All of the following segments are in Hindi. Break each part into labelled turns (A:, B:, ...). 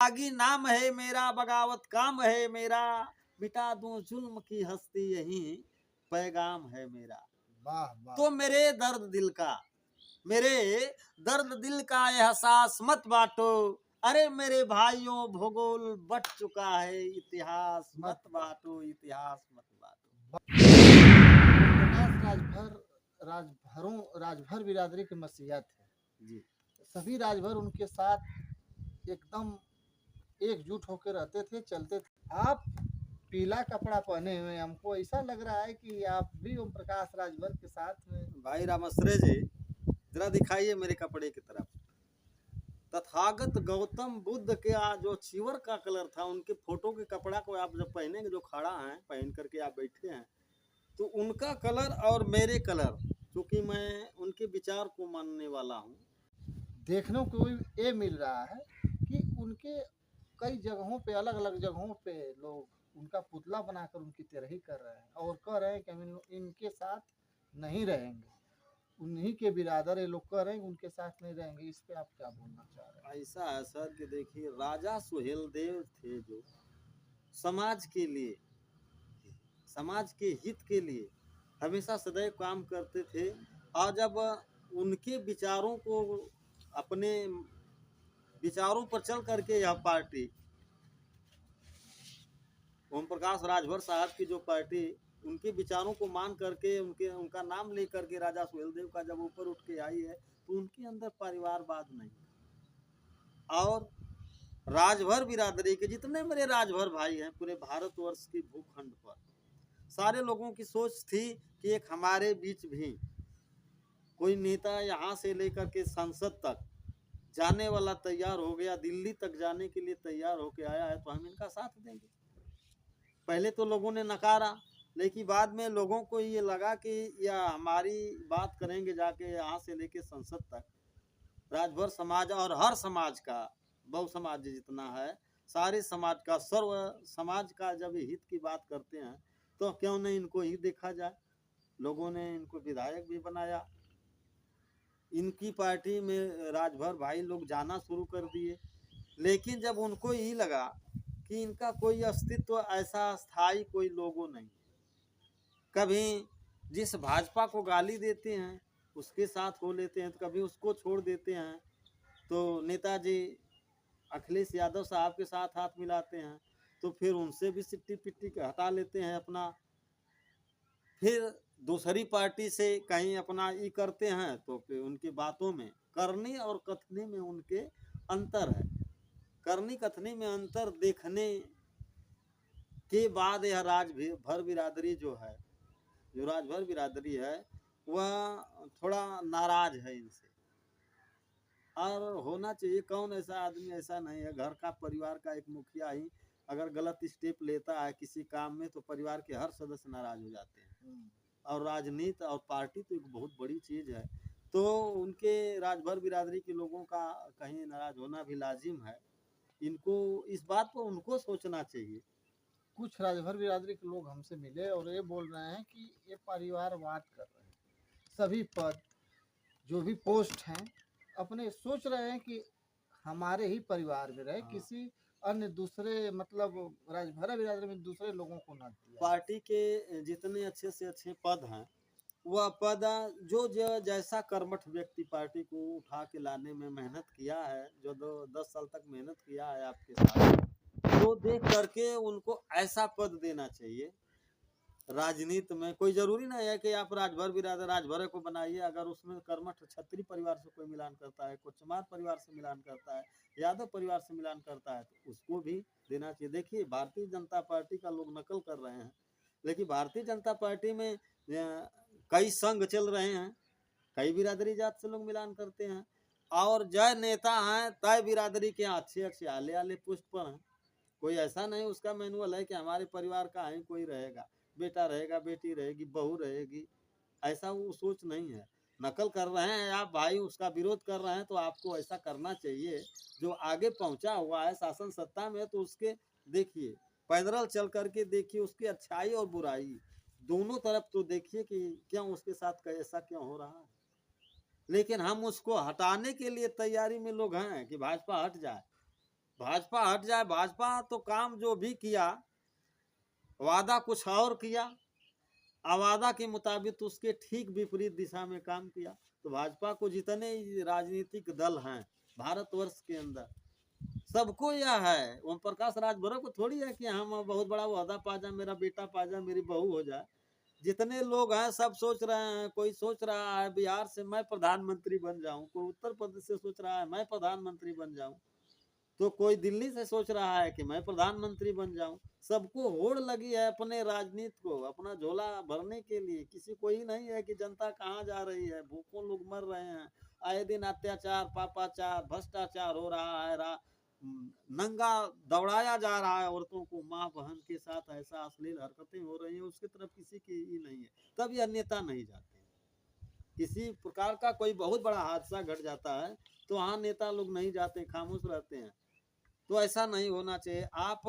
A: बागी नाम है मेरा, बगावत काम है मेरा, मिटा दूं जुल्म की हस्ती यही पैगाम है मेरा।
B: वाह वाह।
A: तो मेरे दर्द दिल का एहसास मत बांटो, अरे मेरे भाइयों भूगोल बट चुका है इतिहास मत बांटो, इतिहास मत बांटो।
B: प्रकाश राजभर बिरादरी के मसीहा थे
A: जी
B: सभी राजभर उनके साथ एकदम एकजुट होकर रहते थे, चलते थे। आप पीला कपड़ा पहने हुए, हमको ऐसा लग रहा है कि आप भी ओम प्रकाश राजभर के साथ में।
A: भाई रामाश्रय जी, जरा दिखाइए मेरे कपड़े की तरफ। तथागत गौतम बुद्ध के जो चीवर का कलर था, उनके फोटो के कपड़ा को आप जब पहनेंगे, जो खड़ा है पहन करके आप बैठे हैं, तो उनका कलर और मेरे कलर, क्योंकि मैं उनके विचार को मानने वाला हूँ,
B: देखने को ये मिल रहा है कि उनके कई जगहों पे, अलग अलग जगहों पे लोग उनका पुतला बनाकर उनकी तरह ही कर रहे हैं और कह रहे हैं कि हम इनके साथ नहीं रहेंगे। उन्हीं के बिरादर ये लोग कह रहे हैं कि उनके साथ नहीं रहेंगे। इस पे आप क्या बोलना चाह रहे हैं?
A: ऐसा है सर कि देखिए, राजा सुहेलदेव थे जो समाज के लिए, समाज के हित के लिए हमेशा सदैव काम करते थे। और जब उनके विचारों को, अपने विचारों पर चल करके यह पार्टी, ओम प्रकाश राजभर साहब की जो पार्टी, उनके विचारों को मान करके, उनका नाम ले करके राजा सुहेलदेव का जब ऊपर उठ के आई है, तो उनके अंदर परिवारवाद नहीं। और राजभर बिरादरी के जितने मेरे राजभर भाई हैं पूरे भारतवर्ष के भूखंड पर, सारे लोगों की सोच थी कि एक हमारे बीच भी कोई नेता यहाँ से लेकर के संसद तक जाने वाला तैयार हो गया, दिल्ली तक जाने के लिए तैयार होके आया है, तो हम इनका साथ देंगे। पहले तो लोगों ने नकारा, लेकिन बाद में लोगों को ये लगा कि यह हमारी बात करेंगे जाके यहाँ से लेके संसद तक। राजभर समाज और हर समाज का, बहु समाज जितना है, सारे समाज का, सर्व समाज का जब हित की बात करते हैं, तो क्यों नहीं इनको ही देखा जाए। लोगों ने इनको विधायक भी बनाया। इनकी पार्टी में राजभर भाई लोग जाना शुरू कर दिए। लेकिन जब उनको ही लगा कि इनका कोई अस्तित्व ऐसा स्थायी कोई लोगो नहीं, कभी जिस भाजपा को गाली देते हैं उसके साथ हो लेते हैं, तो कभी उसको छोड़ देते हैं, तो नेताजी अखिलेश यादव साहब के साथ हाथ मिलाते हैं, तो फिर उनसे भी सिट्टी पिट्टी हटा लेते हैं अपना, फिर दूसरी पार्टी से कहीं अपना ई करते हैं, तो फिर उनकी बातों में, करनी और कथनी में उनके अंतर है। करनी कथनी में अंतर देखने के बाद यह राजभर बिरादरी जो है, जो राजभर बिरादरी है, वह थोड़ा नाराज है इनसे। और होना चाहिए, कौन ऐसा आदमी ऐसा नहीं है, घर का, परिवार का एक मुखिया ही अगर गलत स्टेप लेता है किसी काम में, तो परिवार के हर सदस्य नाराज हो जाते हैं। और राजनीति और पार्टी तो एक बहुत बड़ी चीज है, तो उनके राजभर बिरादरी के लोगों का कहीं नाराज होना भी लाजिम है। इनको इस बात पर उनको सोचना चाहिए।
B: कुछ राजभर बिरादरी के लोग हमसे मिले और ये बोल रहे हैं कि ये परिवारवाद कर रहे हैं। सभी पद, जो भी पोस्ट हैं, अपने सोच रहे हैं कि हमारे ही परिवार में रहे, किसी अन्य दूसरे, मतलब राजभर बिरादरी में दूसरे लोगों को ना दिया।
A: पार्टी के जितने अच्छे से अच्छे पद हैं, वह पद जो जैसा कर्मठ व्यक्ति पार्टी को उठा के लाने में मेहनत किया है, जो 10 साल तक मेहनत किया है आपके साथ, तो देख करके उनको ऐसा पद देना चाहिए। राजनीति में कोई जरूरी नहीं है कि आप राजभर बिरादर राजभर को बनाइए, अगर उसमें कर्मठ क्षत्रिय परिवार से कोई मिलान करता है, कोई चमार परिवार से मिलान करता है, यादव परिवार से मिलान करता है, तो उसको भी देना चाहिए। देखिए, भारतीय जनता पार्टी का लोग नकल कर रहे हैं, लेकिन भारतीय जनता पार्टी में कई संघ चल रहे हैं, कई बिरादरी जात से लोग मिलान करते हैं, और जय नेता हैं तय बिरादरी के अच्छे अच्छे आले आले पोस्ट पर हैं। कोई ऐसा नहीं उसका मैनुअल है कि हमारे परिवार का ही कोई रहेगा, बेटा रहेगा, बेटी रहेगी, बहू रहेगी, ऐसा वो सोच नहीं है। नकल कर रहे हैं आप भाई, उसका विरोध कर रहे हैं, तो आपको ऐसा करना चाहिए। जो आगे पहुंचा हुआ है शासन सत्ता में, तो उसके देखिए, पैदल चल करके देखिए उसकी अच्छाई और बुराई दोनों तरफ तो देखिए कि क्यों उसके साथ ऐसा क्यों हो रहा है। लेकिन हम उसको हटाने के लिए तैयारी में लोग हैं कि भाजपा हट जाए। भाजपा हट जाए, भाजपा तो काम जो भी किया वादा कुछ और किया, वादा के मुताबिक उसके ठीक विपरीत दिशा में काम किया। तो भाजपा को जितने राजनीतिक दल हैं भारतवर्ष के अंदर सबको यह है, ओम प्रकाश राजभर को थोड़ी है कि हम बहुत बड़ा वादा पा जाए, मेरा बेटा पा जाए, मेरी बहू हो जाए। जितने लोग हैं सब सोच रहे हैं, कोई सोच रहा है बिहार से मैं प्रधानमंत्री बन जाऊं, कोई उत्तर प्रदेश से सोच रहा है मैं प्रधानमंत्री बन जाऊं, तो कोई दिल्ली से सोच रहा है कि मैं प्रधानमंत्री बन जाऊं। सबको होड़ लगी है अपने राजनीति को, अपना झोला भरने के लिए। किसी को ही नहीं है कि जनता कहाँ जा रही है, भूखों लोग मर रहे हैं, आए दिन अत्याचार, पापाचार, भ्रष्टाचार हो रहा है, नंगा दौड़ाया जा रहा है औरतों को, माँ बहन के साथ ऐसा अश्लील हरकतें हो रही है, उसकी तरफ किसी की ही नहीं है। तब यह नेता नहीं जाते। किसी प्रकार का कोई बहुत बड़ा हादसा घट जाता है तो वहाँ नेता लोग नहीं जाते, खामोश रहते हैं। तो ऐसा नहीं होना चाहिए। आप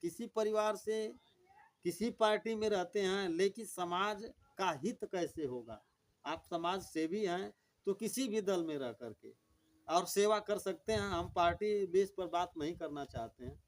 A: किसी परिवार से किसी पार्टी में रहते हैं, लेकिन समाज का हित कैसे होगा? आप समाज सेवी हैं तो किसी भी दल में रह करके और सेवा कर सकते हैं। हम पार्टी बेस पर बात नहीं करना चाहते हैं।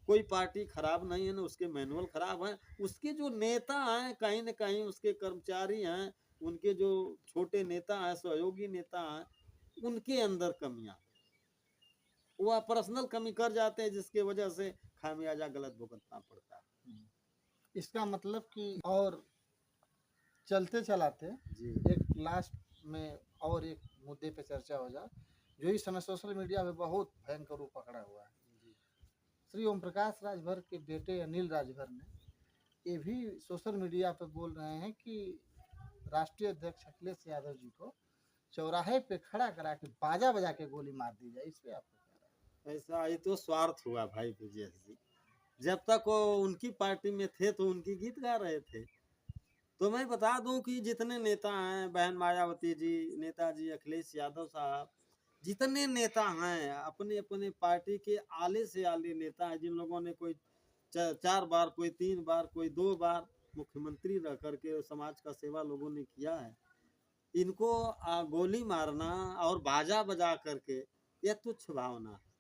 A: कोई पार्टी खराब नहीं है, ना उसके मैनुअल खराब हैं, उसके जो नेता हैं कहीं न कहीं उसके कर्मचारी हैं, उनके जो छोटे नेता हैं, सहयोगी नेता हैं, उनके अंदर कमियां, वह पर्सनल कमी कर जाते हैं, जिसके वजह से खामियाजा गलत भुगतना पड़ता है।
B: इसका मतलब कि और चलते चलाते
A: जी
B: एक लास्ट में और एक मुद्दे पे चर्चा हो जाए, जो इस समय सोशल मीडिया में बहुत भयंकर रूप पकड़ा हुआ है।
A: जी
B: श्री ओम प्रकाश राजभर के बेटे अनिल राजभर ने ये भी सोशल मीडिया पर बोल रहे हैं कि राष्ट्रीय अध्यक्ष अखिलेश यादव जी को चौराहे पे खड़ा करा के बाजा बजा के गोली मार दी जाए। इस पे आपको क्या राय है?
A: ऐसा ये तो स्वार्थ हुआ भाई विजय जी। जब तक वो उनकी पार्टी में थे तो उनकी गीत गा रहे थे। तो मैं बता दूं कि जितने नेता हैं, बहन मायावती जी, नेताजी अखिलेश यादव साहब, जितने नेता हैं अपने अपने पार्टी के आले से आले नेता हैं, जिन लोगों ने कोई 4 बार, कोई 3 बार, कोई 2 बार मुख्यमंत्री रह करके समाज का सेवा लोगों ने किया है, इनको गोली मारना और बाजा बजा करके यह तुच्छ भावना है।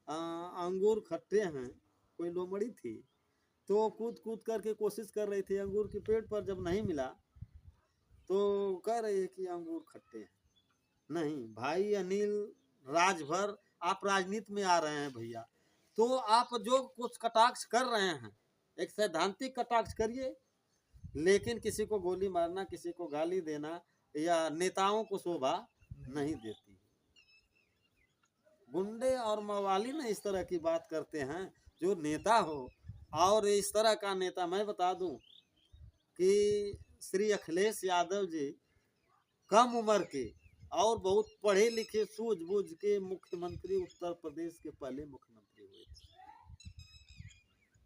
A: अंगूर खट्टे हैं, कोई लोमड़ी थी तो कूद कूद करके कोशिश कर रही थी अंगूर के पेड़ पर, जब नहीं मिला तो कह रही है कि अंगूर खट्टे हैं। नहीं भाई अनिल राजभर, आप राजनीति में आ रहे हैं भैया, तो आप जो कुछ कटाक्ष कर रहे हैं एक सैद्धांतिक कटाक्ष करिए, लेकिन किसी को गोली मारना, किसी को गाली देना या नेताओं को शोभा नहीं देती। गुंडे और मवाली ना इस तरह की बात करते हैं। जो नेता हो, और इस तरह का नेता मैं बता दूं कि श्री अखिलेश यादव जी कम उम्र के और बहुत पढ़े लिखे सूझबूझ के मुख्यमंत्री, उत्तर प्रदेश के पहले मुख्यमंत्री हुए थे।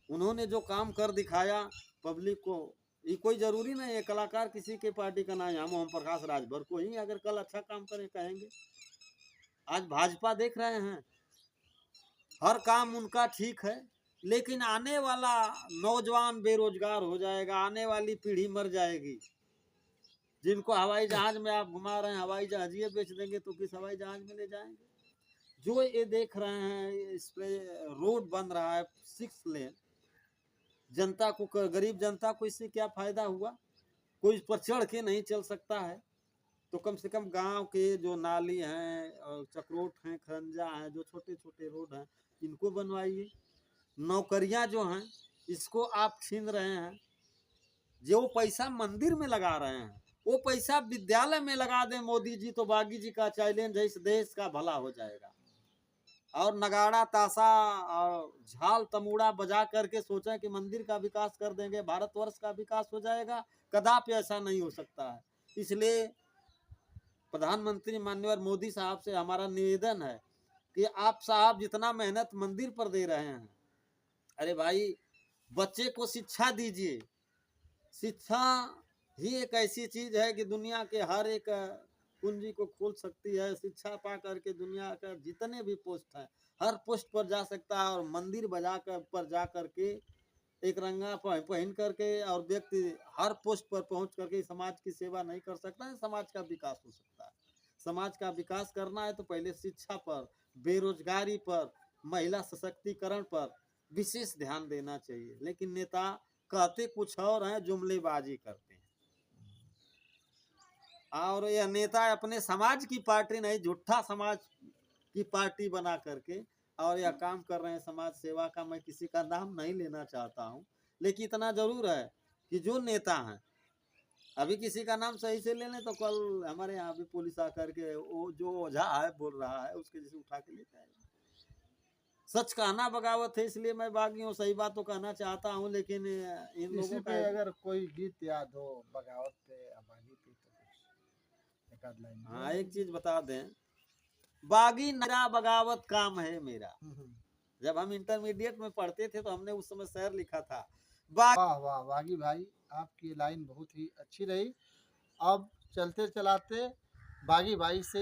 A: उन्होंने जो काम कर दिखाया पब्लिक को, ये कोई जरूरी नहीं है कलाकार किसी के पार्टी का नाम, हम ओम प्रकाश राजभर को ही अगर कल अच्छा काम करें कहेंगे। आज भाजपा देख रहे हैं हर काम उनका ठीक है, लेकिन आने वाला नौजवान बेरोजगार हो जाएगा, आने वाली पीढ़ी मर जाएगी। जिनको हवाई जहाज में आप घुमा रहे हैं, हवाई जहाज ये बेच देंगे तो किस हवाई जहाज में ले जाएंगे? जो ये देख रहे हैं इस पे रोड बन रहा है 6 लेन, जनता को, गरीब जनता को इससे क्या फायदा हुआ? कोई इस पर चढ़ के नहीं चल सकता है। तो कम से कम गांव के जो नाली हैं और चक्रोट हैं, खरंजा हैं, जो छोटे छोटे रोड हैं, इनको बनवाइए। नौकरियां जो हैं इसको आप छीन रहे हैं। जो पैसा मंदिर में लगा रहे हैं वो पैसा विद्यालय में लगा दें मोदी जी, तो बागी जी का चैलेंज है, इस देश का भला हो जाएगा। और नगाड़ा ताशा और झाल तमूड़ा बजा करके सोचें कि मंदिर का विकास कर देंगे, भारतवर्ष का विकास हो जाएगा, कदापि ऐसा नहीं हो सकता है। इसलिए प्रधानमंत्री माननीय मोदी साहब से हमारा निवेदन है कि आप साहब जितना मेहनत मंदिर पर दे रहे हैं, अरे भाई बच्चे को शिक्षा दीजिए। शिक्षा ही एक ऐसी चीज है कि दुनिया के हर एक कुंजी को खोल सकती है। शिक्षा पा करके दुनिया का जितने भी पोस्ट है हर पोस्ट पर जा सकता है, और मंदिर बजा कर पर जा करके एक रंगा पहन करके और व्यक्ति हर पोस्ट पर पहुंच करके समाज की सेवा नहीं कर सकता है, समाज का विकास हो सकता है। समाज का विकास करना है तो पहले शिक्षा पर, बेरोजगारी पर, महिला सशक्तिकरण पर विशेष ध्यान देना चाहिए, लेकिन नेता कहते कुछ और हैं, जुमलेबाजी करते हैं। और यह नेता अपने समाज की पार्टी नहीं, झूठा समाज की पार्टी बना करके और यह काम कर रहे हैं समाज सेवा का। मैं किसी का नाम नहीं लेना चाहता हूं, लेकिन इतना जरूर है कि जो नेता हैं, अभी किसी का नाम सही से ले लें तो कल हमारे यहाँ भी पुलिस आकर के वो जो ओझा है बोल रहा है उसके जैसे उठा के लेता है। सच कहना बगावत है, इसलिए मैं बागी हूँ, सही बात तो कहना चाहता हूँ, लेकिन इन
B: इसी
A: लोगों
B: पे
A: का
B: अगर कोई गीत याद हो बगावत पे या बागी पे तो कुछ एक आध लाइन
A: हाँ एक चीज बता दें, बागी मेरा बगावत काम है मेरा। जब हम इंटरमीडिएट में पढ़ते थे तो हमने उस समय शेर लिखा था,
B: वाह वाह बागी भाई, आपकी लाइन बहुत ही अच्छी रही। अब चलते चलाते बागी भाई से